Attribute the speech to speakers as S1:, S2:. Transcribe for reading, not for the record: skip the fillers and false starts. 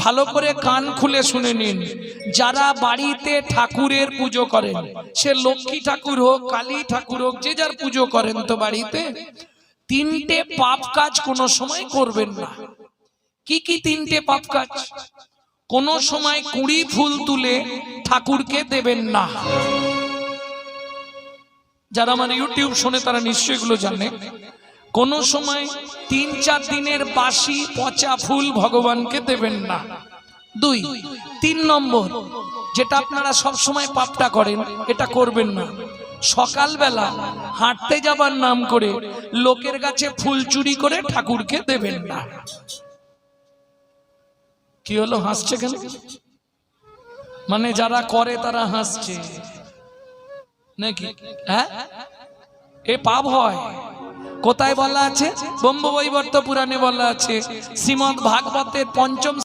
S1: ভালো করে কান খুলে শুনে নিন। যারা বাড়িতে ঠাকুরের পুজো করেন, সে লক্ষ্মী ঠাকুর হোক, কালী ঠাকুর হোক, যে যার পুজো করেন, তো বাড়িতে তিনটে পাপ কাজ কোনো সময় করবেন না। কি কি তিনটে পাপ কাজ? কোন সময় কুড়ি ফুল তুলে ঠাকুরকে দেবেন না। যারা আমার ইউটিউব শোনে তারা নিশ্চয়ই এগুলো জানে। কোন সময় ৩-৪ দিনের বাসি পচা ফুল ভগবানকে দেবেন না। ২, ৩ নম্বর, যেটা আপনারা সব সময় পাপটা করেন, এটা করবেন না। সকালবেলা হাঁটতে যাবার নাম করে লোকের কাছে ফুল চুরি করে ঠাকুরকে দেবেন না। কি হলো, হাসছে কেন? মানে যারা করে তারা হাসছে নাকি? হ্যাঁ, এ পাপ হয়। কোথায় বলা আছে? ব্রহ্মবৈবর্ত পুরাণে বলা আছে, শ্রীমদ্ ভাগবতের ৫ম